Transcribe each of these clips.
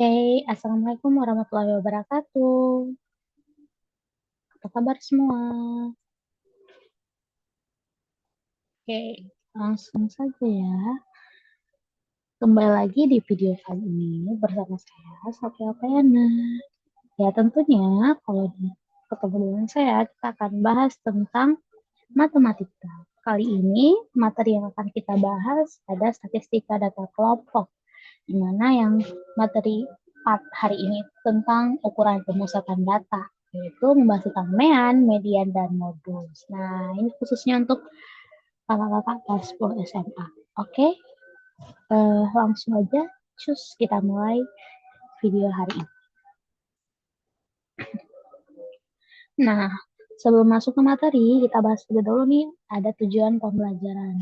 Assalamualaikum warahmatullahi wabarakatuh. Apa kabar semua? Oke, langsung saja ya. Kembali lagi di video kali ini bersama saya, Satya Payana. Ya tentunya kalau ketemu dengan saya, kita akan bahas tentang matematika. Kali ini materi yang akan kita bahas ada statistika data kelompok, di mana yang materi part hari ini tentang ukuran pemusatan data, yaitu membahas tentang mean, median, dan modus. Nah, ini khususnya untuk kakak-kakak kelas 10 SMA. Oke, langsung aja, cus kita mulai video hari ini. Nah, sebelum masuk ke materi, kita bahas terlebih dahulu nih, ada tujuan pembelajaran.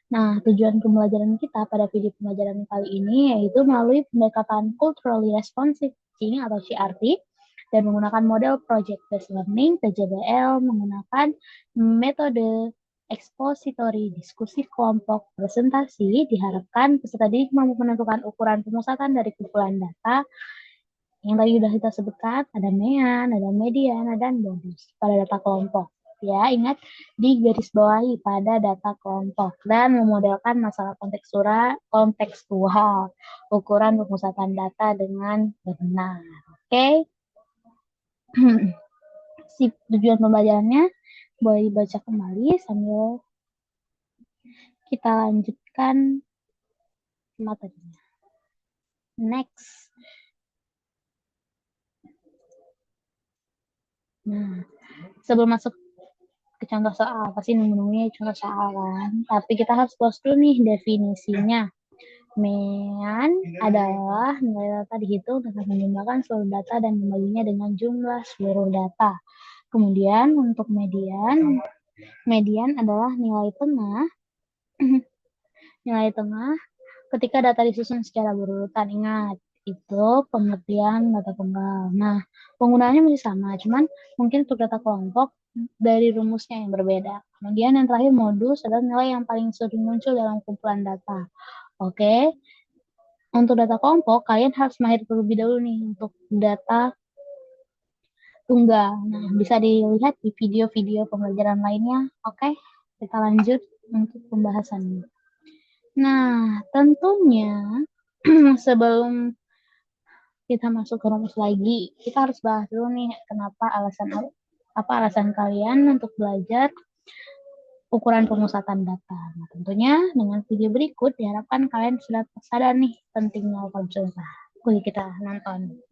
Nah, tujuan pembelajaran kita pada video pembelajaran kali ini yaitu melalui pendekatan Culturally Responsive Teaching atau CRT dan menggunakan model Project Based Learning (PJBL) menggunakan metode ekspositori diskusi kelompok presentasi diharapkan peserta didik mampu menentukan ukuran pemusatan dari kumpulan data yang tadi sudah kita sebutkan, ada mean, ada median, dan modus pada data kelompok. Ya, ingat di garis bawahi pada data kelompok dan memodelkan masalah kontekstual ukuran pemusatan data dengan benar. Oke, si tujuan pembelajarannya boleh dibaca kembali sambil kita lanjutkan materinya. Next. Nah, sebelum masuk ke contoh soal, pasti nunggu-nunggunya contoh soal kan. Tapi kita harus close dulu nih definisinya. Mean adalah nilai data dihitung dengan menjumlahkan seluruh data dan membaginya dengan jumlah seluruh data. Kemudian untuk median, median adalah nilai tengah, nilai tengah ketika data disusun secara berurutan. Ingat, itu pengertian data tunggal. Nah, penggunaannya masih sama, cuman mungkin untuk data kelompok dari rumusnya yang berbeda. Kemudian yang terakhir modus adalah nilai yang paling sering muncul dalam kumpulan data. Oke, untuk data kelompok kalian harus mahir terlebih dahulu nih untuk data tunggal. Nah, bisa dilihat di video-video pembelajaran lainnya. Oke, kita lanjut untuk pembahasannya. Nah, tentunya sebelum kita masuk ke rumus lagi, kita harus bahas dulu nih kenapa apa alasan kalian untuk belajar ukuran pemusatan data. Nah, tentunya dengan video berikut diharapkan kalian sudah sadar nih pentingnya ukuran pemusatan data. Kuy kita nonton.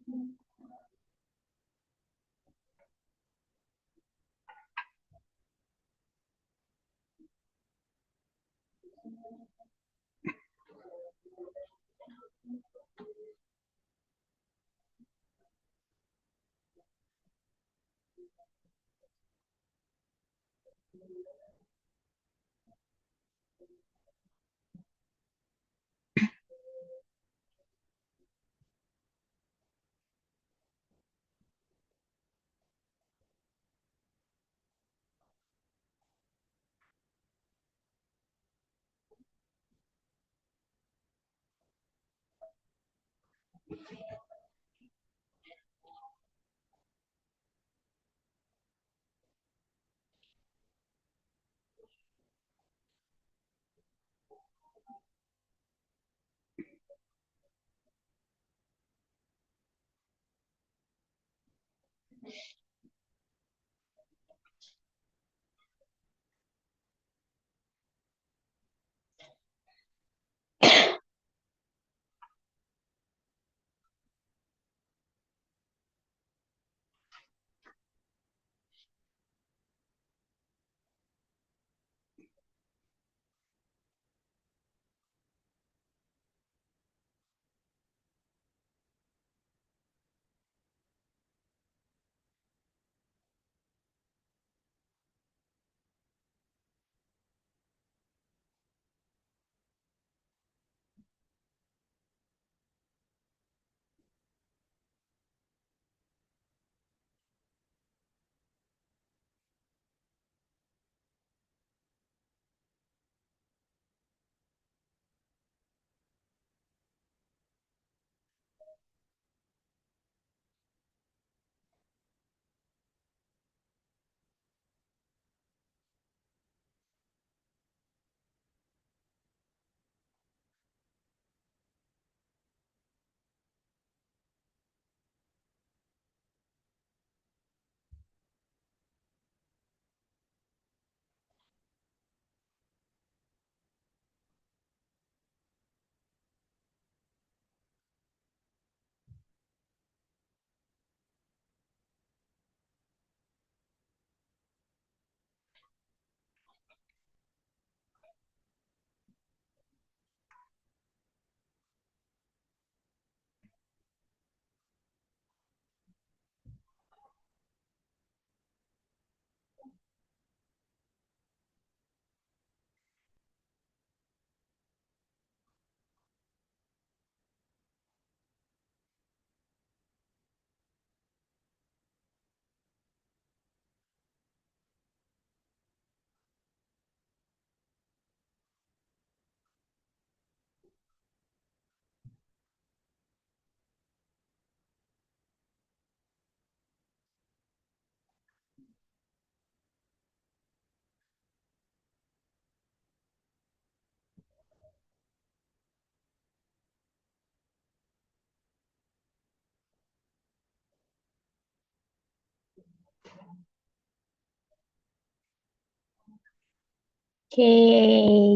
Oke,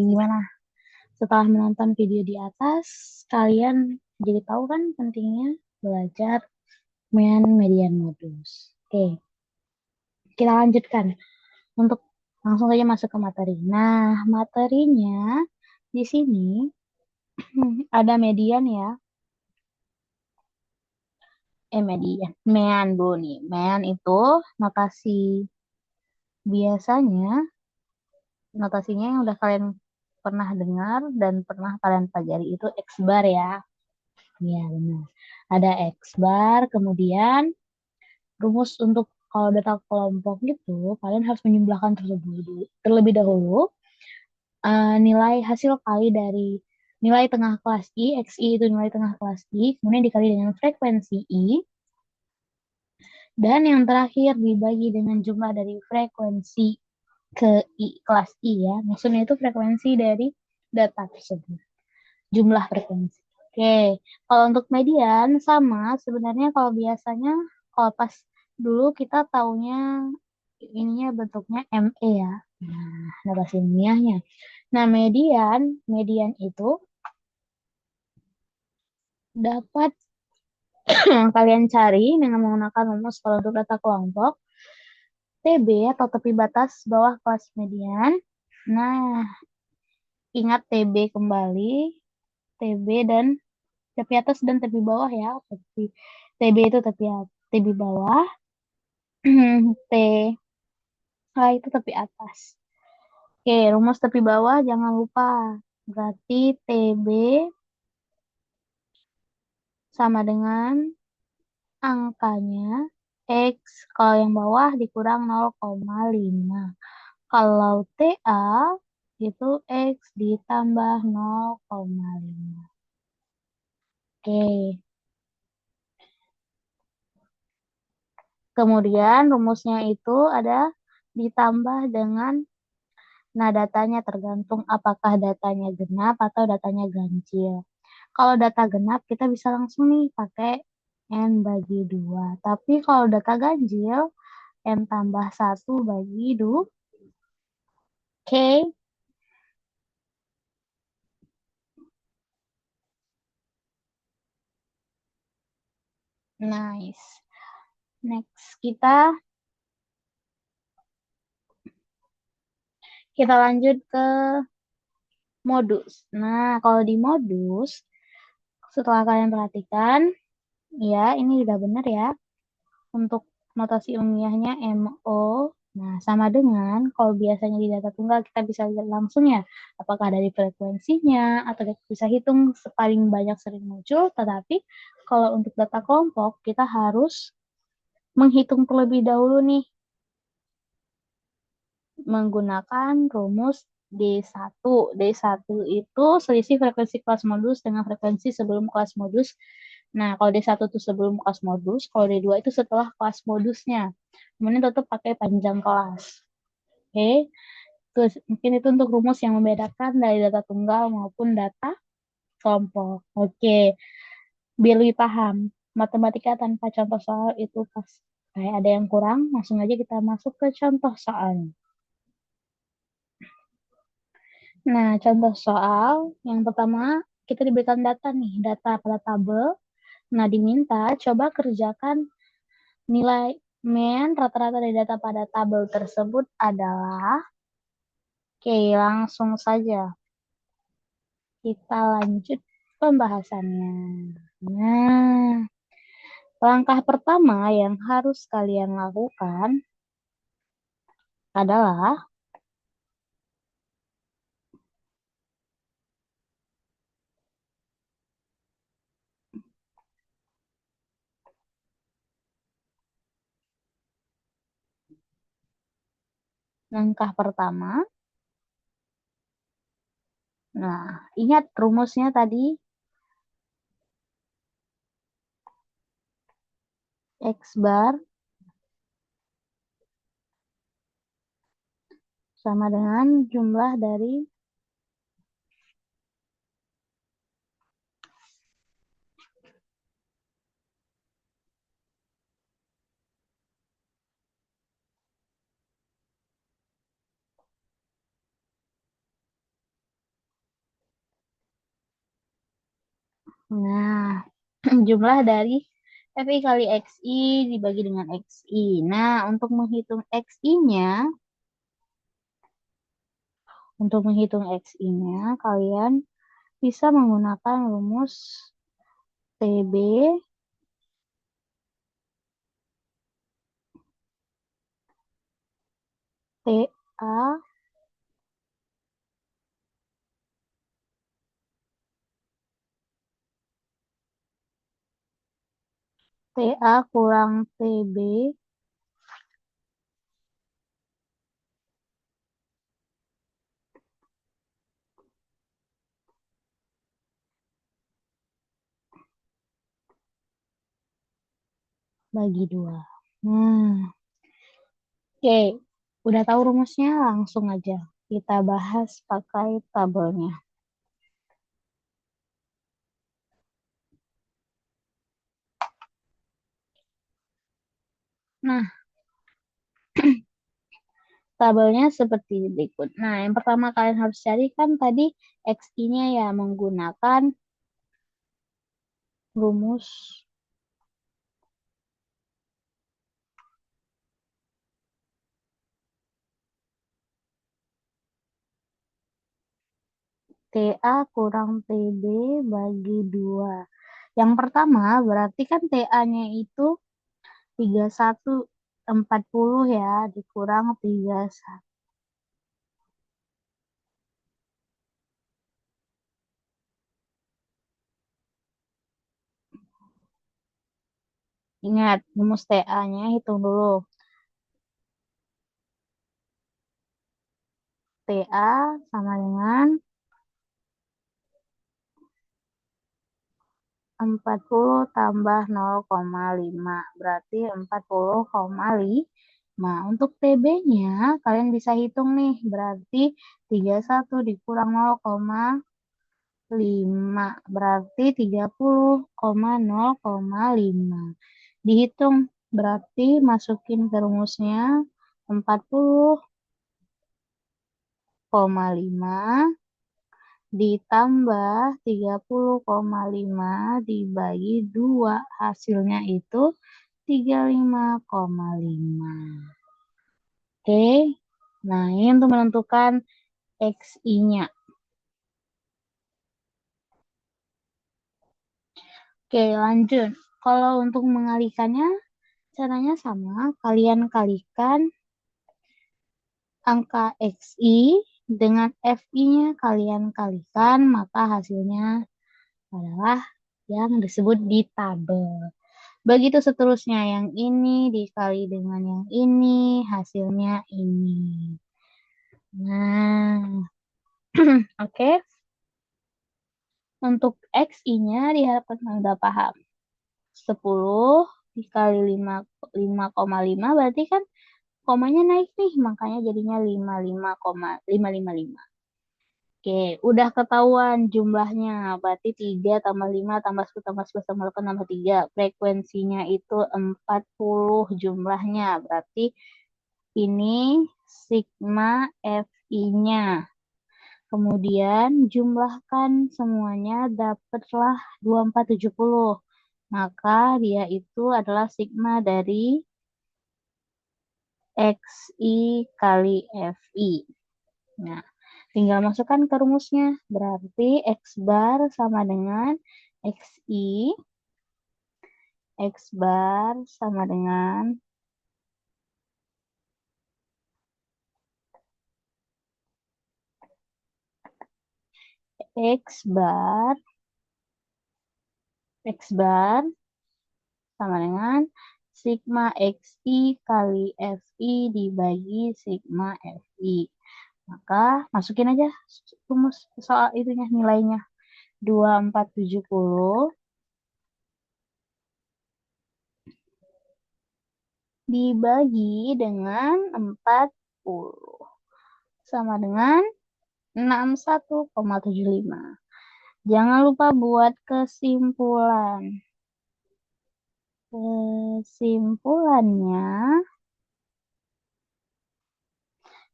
gimana? Setelah menonton video di atas, kalian jadi tahu kan pentingnya belajar main median modus. Oke, kita lanjutkan untuk langsung saja masuk ke materi. Nah, materinya di sini ada median ya. Median. Mean dulu nih. Mean itu notasi biasanya, notasinya yang udah kalian pernah dengar dan pernah kalian pelajari itu X bar ya. Iya, benar. Ada X bar, kemudian rumus untuk kalau data kelompok gitu, kalian harus menjumlahkan terlebih dahulu nilai hasil kali dari nilai tengah kelas I, XI itu nilai tengah kelas I, kemudian dikali dengan frekuensi I, dan yang terakhir dibagi dengan jumlah dari frekuensi ke I, kelas I ya. Maksudnya itu frekuensi dari data tersebut. Jumlah frekuensi. Oke, kalau untuk median sama sebenarnya kalau biasanya kalau pas dulu kita taunya ininya bentuknya ME ya. Nah, notasi ilmiahnya. Nah, median itu dapat kalian cari dengan menggunakan rumus kalau untuk data kelompok TB atau tepi batas bawah kelas median. Nah, ingat TB kembali, TB dan tepi atas dan tepi bawah ya. TB itu tepi bawah, T itu tepi atas. Oke, rumus tepi bawah jangan lupa. Berarti TB sama dengan angkanya X. Kalau yang bawah dikurang 0,5. Kalau TA itu X ditambah 0,5. Oke. Kemudian rumusnya itu ada ditambah dengan, nah datanya tergantung apakah datanya genap atau datanya ganjil. Kalau data genap kita bisa langsung nih pakai N bagi 2. Tapi kalau data ganjil N tambah 1 bagi 2. Oke, nice. Next, kita lanjut ke modus. Nah, kalau di modus, setelah kalian perhatikan, ya ini udah benar ya. Untuk notasi ilmiahnya MO. Nah, sama dengan kalau biasanya di data tunggal kita bisa lihat langsung ya, apakah dari frekuensinya atau kita bisa hitung paling banyak sering muncul. Tetapi kalau untuk data kelompok kita harus menghitung terlebih dahulu nih menggunakan rumus D1. D1 itu selisih frekuensi kelas modus dengan frekuensi sebelum kelas modus. Nah, kalau D1 itu sebelum kelas modus, kalau D2 itu setelah kelas modusnya. Kemudian tetap pakai panjang kelas. Oke, terus mungkin itu untuk rumus yang membedakan dari data tunggal maupun data kelompok. Oke, biar lebih paham. Matematika tanpa contoh soal itu pas kayak ada yang kurang, langsung aja kita masuk ke contoh soalnya. Nah, contoh soal yang pertama kita diberikan data nih, data pada tabel. Nah, diminta coba kerjakan nilai mean rata-rata dari data pada tabel tersebut adalah, oke, langsung saja kita lanjut pembahasannya. Nah, langkah pertama yang harus kalian lakukan adalah langkah pertama. Nah, ingat rumusnya tadi X bar sama dengan jumlah dari Nah, jumlah dari FI kali XI dibagi dengan XI. Nah, untuk menghitung XI-nya, kalian bisa menggunakan rumus TB TA TA kurang TB bagi 2. Nah, oke. Udah tahu rumusnya? Langsung aja kita bahas pakai tabelnya. Nah, tabelnya seperti berikut. Nah, yang pertama kalian harus cari kan tadi XI-nya ya menggunakan rumus TA kurang TB bagi 2. Yang pertama berarti kan TA-nya itu 3140 ya, dikurang 31. Ingat, rumus TA-nya hitung dulu. TA sama dengan 40 tambah 0,5. Berarti 40,5. Untuk TB-nya kalian bisa hitung nih. Berarti 31 dikurang 0,5. Berarti 30,0,5. Dihitung. Berarti masukin ke rumusnya 40,5 ditambah 30,5 dibagi 2. Hasilnya itu 35,5. Oke. Nah, ini untuk menentukan XI-nya. Oke, lanjut. Kalau untuk mengalikannya, caranya sama. Kalian kalikan angka XI dengan FI-nya kalian kalikan, maka hasilnya adalah yang disebut di tabel. Begitu seterusnya, yang ini dikali dengan yang ini, hasilnya ini. Nah, oke. Untuk XI-nya diharapkan Anda paham. 10 dikali 5,5 berarti kan komanya naik nih, makanya jadinya 55,555. Oke, udah ketahuan jumlahnya. Berarti 3 tambah 5 tambah 10 tambah 11 tambah 8 tambah 3. Frekuensinya itu 40 jumlahnya. Berarti ini sigma FI-nya. Kemudian jumlahkan semuanya, dapatlah 2470. Maka dia itu adalah sigma dari XI kali FI. Nah, tinggal masukkan ke rumusnya. Berarti X bar sama dengan XI. X bar sama dengan X bar. X bar sama dengan sigma XI kali FI dibagi sigma FI. Maka masukin aja rumus soal itunya, nilainya. 2470 dibagi dengan 40 sama dengan 61,75. Jangan lupa buat kesimpulan. Kesimpulannya,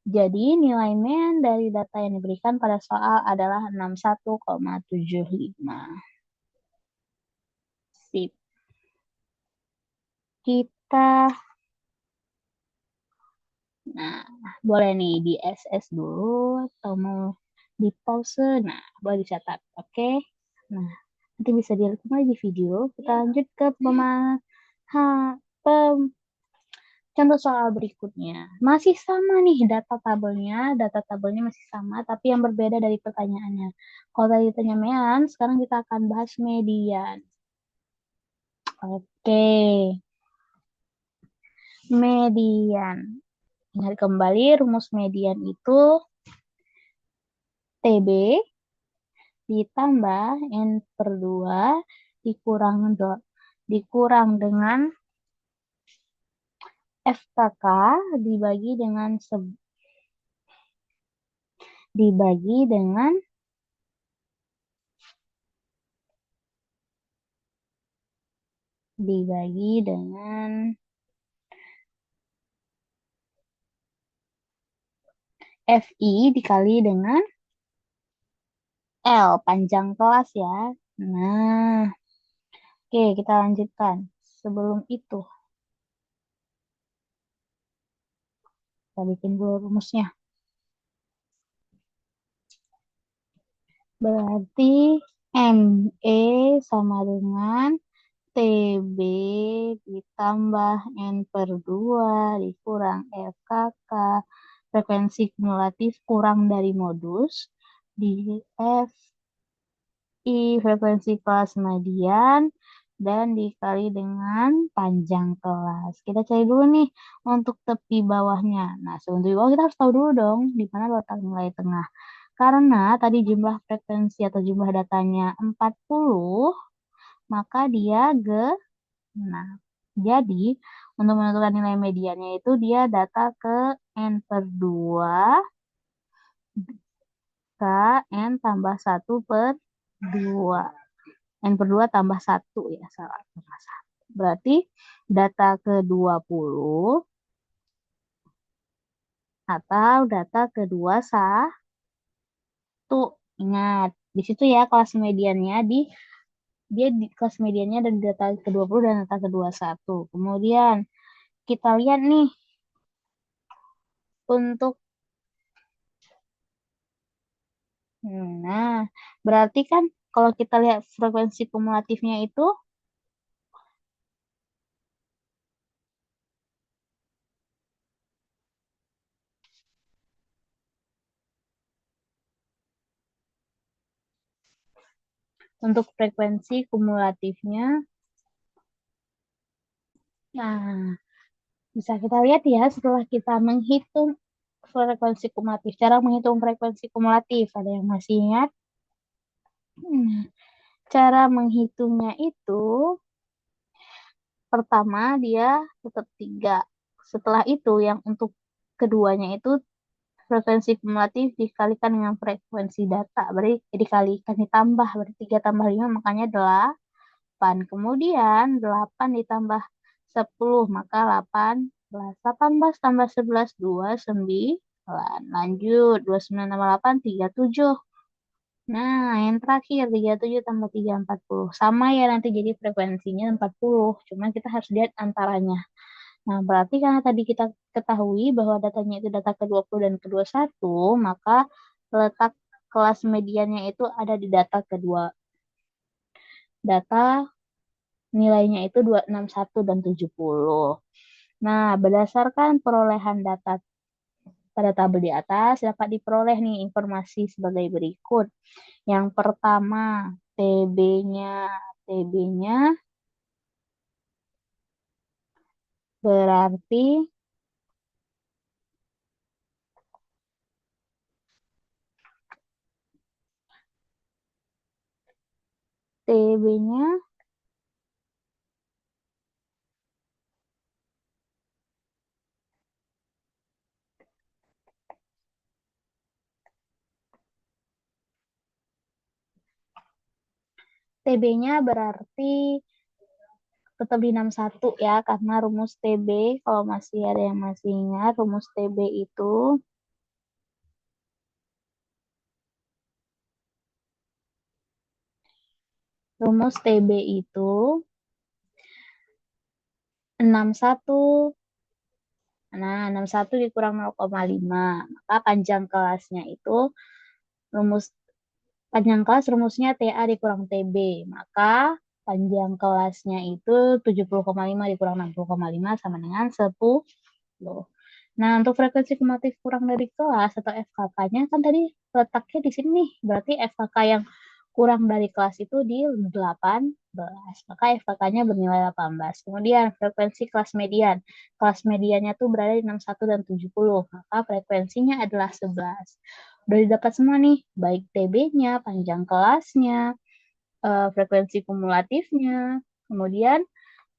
jadi nilai NEN dari data yang diberikan pada soal adalah 61,75. Sip. Kita, nah, boleh nih di SS dulu atau mau di pause. Nah, boleh dicatat. Oke. Nah, nanti bisa dilihat kembali di video. Kita lanjut ke pem contoh soal berikutnya. Masih sama nih data tabelnya masih sama, tapi yang berbeda dari pertanyaannya. Kalau tadi ditanya mean, sekarang kita akan bahas median. Oke, median. Ingat kembali rumus median itu TB ditambah N per 2 dikurang dengan FKK dibagi dengan dibagi dengan dibagi dengan FI dikali dengan L panjang kelas ya. Nah, oke kita lanjutkan. Sebelum itu, kita bikin dulu rumusnya. Berarti ME sama dengan TB ditambah N per 2 dikurang FKK frekuensi kumulatif kurang dari modus di FI frekuensi kelas median dan dikali dengan panjang kelas. Kita cari dulu nih untuk tepi bawahnya. Nah, sebelum tepi bawah kita harus tahu dulu dong di mana letak nilai tengah. Karena tadi jumlah frekuensi atau jumlah datanya 40, maka dia genap. Jadi, untuk menentukan nilai mediannya itu dia data ke N per 2 K N tambah 1/2. N per 2 tambah 1 ya, salah. Berarti data ke 20 atau data kedua satu. Ingat, di situ ya kelas mediannya dia di kelas mediannya dan data ke 20 dan data ke 21. Kemudian kita lihat nih untuk nah, berarti kan kalau kita lihat frekuensi kumulatifnya itu untuk frekuensi kumulatifnya, nah bisa kita lihat ya setelah kita menghitung frekuensi kumulatif. Cara menghitung frekuensi kumulatif, ada yang masih ingat? Hmm, Cara menghitungnya itu pertama dia tetap 3. Setelah itu yang untuk keduanya itu frekuensi kumulatif dikalikan dengan frekuensi data. Berarti dikalikan ditambah. Berarti 3 tambah 5 makanya 8. Kemudian 8 ditambah 10 maka 18. 18 tambah 11 29. Lanjut 29 tambah 8 37. Nah, yang terakhir 37 tambah 3 40. Sama ya nanti jadi frekuensinya 40. Cuman kita harus lihat antaranya. Nah, berarti karena tadi kita ketahui bahwa datanya itu data ke-20 dan ke-21, maka letak kelas mediannya itu ada di data kedua. Data nilainya itu 261 dan 70. Nah, berdasarkan perolehan data pada tabel di atas dapat diperoleh nih informasi sebagai berikut. Yang pertama, TB-nya TB-nya berarti TB-nya TB-nya berarti tetap di 61 ya karena rumus TB kalau masih ada yang masih ingat rumus TB itu rumus TB itu 61. Nah, 61 dikurang 0,5. Maka panjang kelasnya itu rumus panjang kelas rumusnya TA dikurang TB. Maka panjang kelasnya itu 70,5 dikurang 60,5 sama dengan 10. Nah, untuk frekuensi kumulatif kurang dari kelas atau FKK-nya kan tadi letaknya di sini nih. Berarti FKK yang kurang dari kelas itu di 18. Maka FKK-nya bernilai 18. Kemudian frekuensi kelas median. Kelas mediannya tuh berada di 61 dan 70. Maka frekuensinya adalah 11. Udah didapat semua nih, baik TB-nya, panjang kelasnya, frekuensi kumulatifnya, kemudian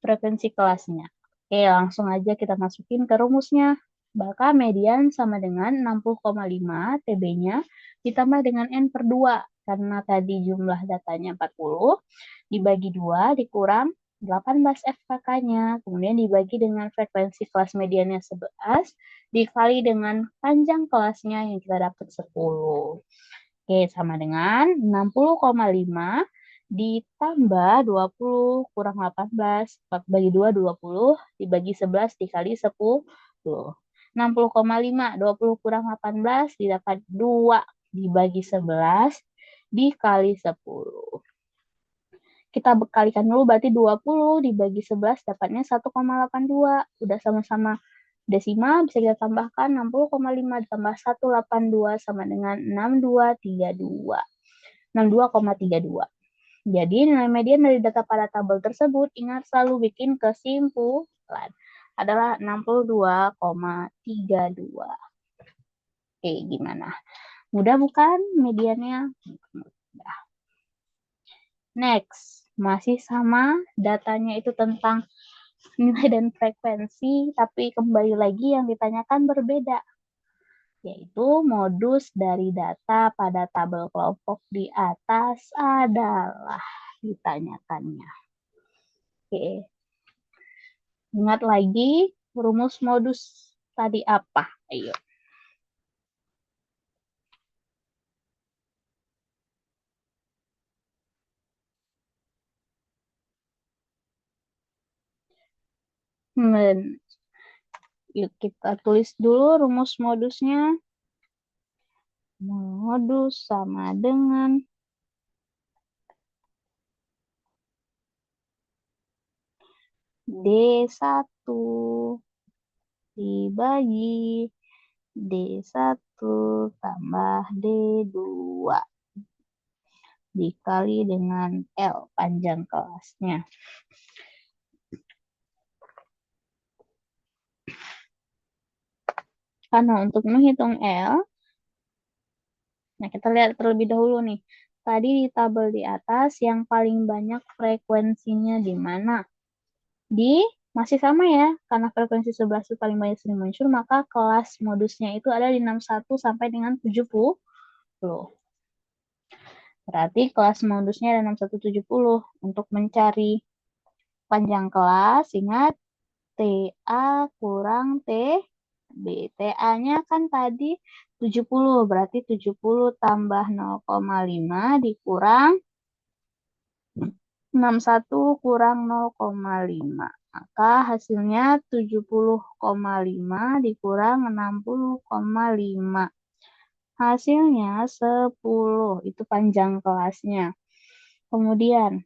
frekuensi kelasnya. Oke, langsung aja kita masukin ke rumusnya. Maka median sama dengan 60,5 TB-nya ditambah dengan N per 2. Karena tadi jumlah datanya 40, dibagi 2 dikurang 18 FKK-nya. Kemudian dibagi dengan frekuensi kelas mediannya 11, dikali dengan panjang kelasnya yang kita dapat 10. Oke, sama dengan 60,5 ditambah 20 kurang 18. 4 bagi 2, 20. Dibagi 11 dikali 10. 60,5, 20 kurang 18 didapat 2 dibagi 11 dikali 10. Kita kalikan dulu berarti 20 dibagi 11 dapatnya 1,82. Udah sama-sama desimal bisa kita tambahkan 60,5 ditambah 182 sama dengan 6232. 62,32. Jadi nilai median dari data pada tabel tersebut, ingat selalu bikin kesimpulan, adalah 62,32. Oke, gimana? Mudah bukan mediannya? Mudah. Next, masih sama datanya itu tentang nilai dan frekuensi, tapi kembali lagi yang ditanyakan berbeda, yaitu modus dari data pada tabel kelompok di atas adalah ditanyakannya. Oke, ingat lagi rumus modus tadi apa? Ayo. Yuk kita tulis dulu rumus modusnya. Modus sama dengan D1 dibagi D1 tambah D2 dikali dengan L panjang kelasnya. Karena untuk menghitung L, nah kita lihat terlebih dahulu nih. Tadi di tabel di atas yang paling banyak frekuensinya di mana? Masih sama ya, karena frekuensi 11 itu paling banyak sering muncul, maka kelas modusnya itu ada di 61 sampai dengan 70. Berarti kelas modusnya ada 6170. Untuk mencari panjang kelas, ingat TA kurang TB. TA-nya kan tadi 70, berarti 70 tambah 0,5 dikurang 61 kurang 0,5. Maka hasilnya 70,5 dikurang 60,5. Hasilnya 10. Itu panjang kelasnya. Kemudian,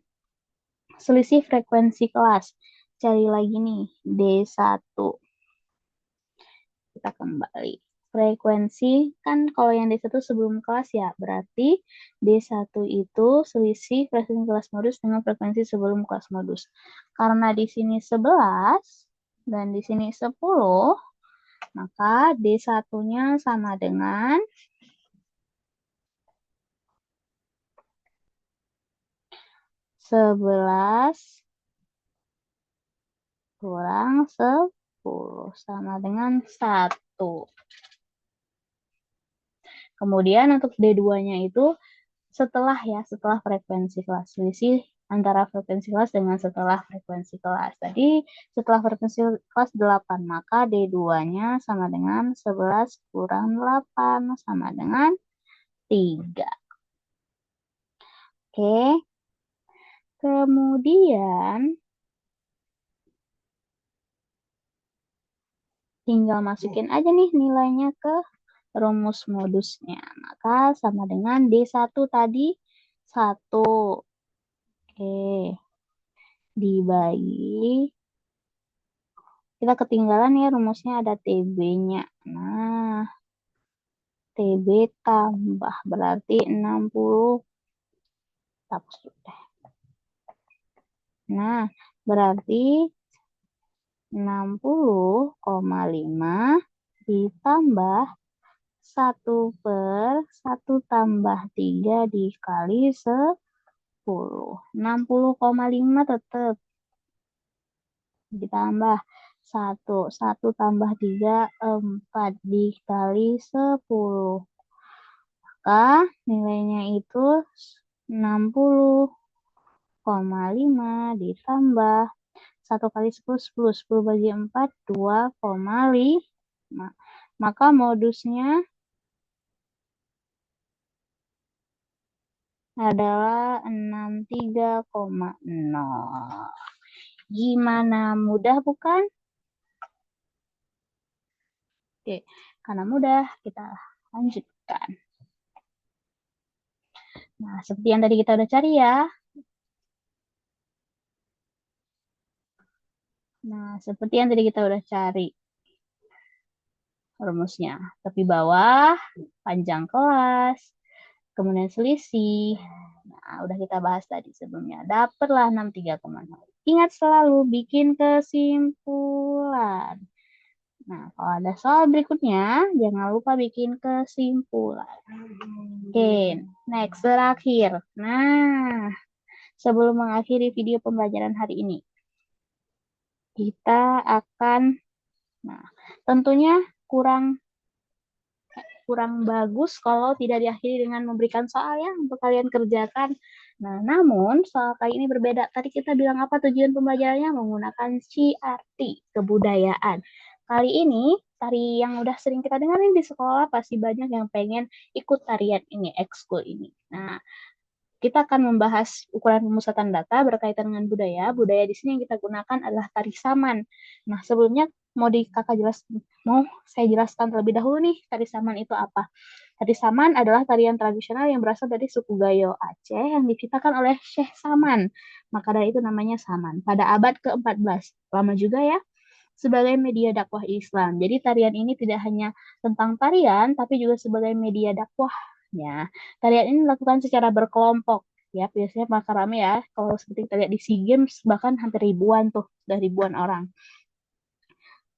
selisih frekuensi kelas. Cari lagi nih, D1. Kita kembali. Frekuensi, kan kalau yang D1 sebelum kelas ya, berarti D1 itu selisih frekuensi kelas modus dengan frekuensi sebelum kelas modus. Karena di sini 11 dan di sini 10, maka D1-nya sama dengan 11 kurang 10 sama dengan 1. Kemudian untuk D2-nya itu setelah frekuensi kelas. Selisih antara frekuensi kelas dengan setelah frekuensi kelas. Tadi setelah frekuensi kelas 8, maka D2-nya sama dengan 11 kurang 8 sama dengan 3. Oke. Kemudian Tinggal masukin aja nih nilainya ke rumus modusnya. Maka sama dengan D1 tadi 1. Oke, dibagi. Kita ketinggalan ya rumusnya ada TB-nya. Nah, TB tambah berarti 60. Nah, berarti 60,5 ditambah 1/1 tambah 3 dikali 10. 60,5 tetap ditambah 1 tambah 3 4 dikali 10. Maka nilainya itu 60,5 ditambah 1 kali 10, 10. 10 bagi 4, 2,5. Maka modusnya adalah 63,0. Gimana, mudah bukan? Oke, karena mudah, kita lanjutkan. Nah, seperti yang tadi kita udah cari ya. Nah, seperti yang tadi kita udah cari rumusnya. Tepi bawah, panjang kelas, kemudian selisih. Nah, udah kita bahas tadi sebelumnya. Dapatlah 63,0. Ingat selalu bikin kesimpulan. Nah, kalau ada soal berikutnya, jangan lupa bikin kesimpulan. Oke, next, terakhir. Nah, sebelum mengakhiri video pembelajaran hari ini, kita akan, nah, tentunya kurang bagus kalau tidak diakhiri dengan memberikan soal ya untuk kalian kerjakan. Nah, namun soal kali ini berbeda. Tadi kita bilang apa tujuan pembelajarannya? Menggunakan CRT, kebudayaan. Kali ini, tari yang udah sering kita dengarin di sekolah, pasti banyak yang pengen ikut tarian ini, ekskul ini. Nah, kita akan membahas ukuran pemusatan data berkaitan dengan budaya. Budaya di sini yang kita gunakan adalah tari saman. Nah, sebelumnya mau saya jelaskan terlebih dahulu nih, tari saman itu apa? Tari saman adalah tarian tradisional yang berasal dari suku Gayo Aceh yang diciptakan oleh Syekh Saman. Maka dari itu namanya saman. Pada abad ke-14. Lama juga ya. Sebagai media dakwah Islam. Jadi tarian ini tidak hanya tentang tarian, tapi juga sebagai media dakwah. Ya, tarian ini dilakukan secara berkelompok. Ya, biasanya bakal rame ya. Kalau seperti kita lihat di SEA Games, bahkan hampir ribuan tuh, sudah ribuan orang.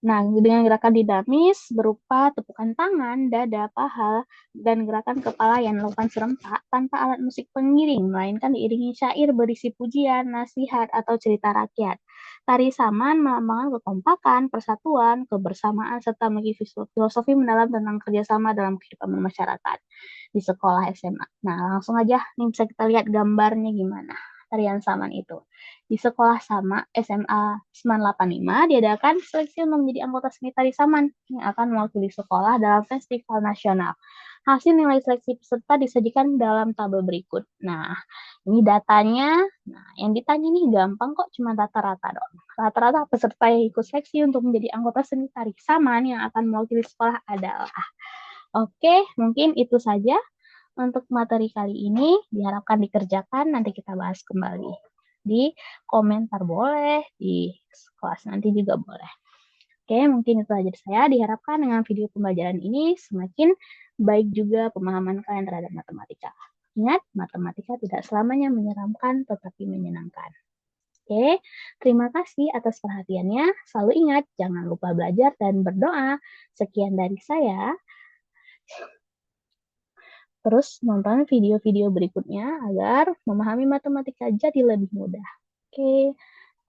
Nah, dengan gerakan dinamis berupa tepukan tangan, dada, paha, dan gerakan kepala yang dilakukan serempak tanpa alat musik pengiring, melainkan diiringi syair berisi pujian, nasihat, atau cerita rakyat. Tari saman melambangkan kekompakan, persatuan, kebersamaan, serta memiliki filosofi mendalam tentang kerjasama dalam kehidupan masyarakat di sekolah SMA. Nah, langsung aja nih bisa kita lihat gambarnya gimana tarian saman itu. Di sekolah sama SMA 985 diadakan seleksi untuk menjadi anggota seni tari saman yang akan mewakili sekolah dalam festival nasional. Hasil nilai seleksi peserta disajikan dalam tabel berikut. Nah, ini datanya. Nah, yang ditanya ini gampang kok, cuma rata-rata dong. Rata-rata peserta yang ikut seleksi untuk menjadi anggota seni tari saman yang akan mewakili sekolah adalah. Oke, mungkin itu saja untuk materi kali ini. Diharapkan dikerjakan, nanti kita bahas kembali di komentar boleh, di kelas nanti juga boleh. Oke, mungkin itu aja dari saya. Diharapkan dengan video pembelajaran ini semakin baik juga pemahaman kalian terhadap matematika. Ingat, matematika tidak selamanya menyeramkan, tetapi menyenangkan. Oke, terima kasih atas perhatiannya. Selalu ingat, jangan lupa belajar dan berdoa. Sekian dari saya. Terus nonton video-video berikutnya agar memahami matematika jadi lebih mudah. Oke,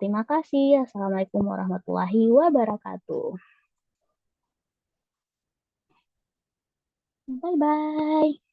terima kasih. Assalamualaikum warahmatullahi wabarakatuh. Bye-bye.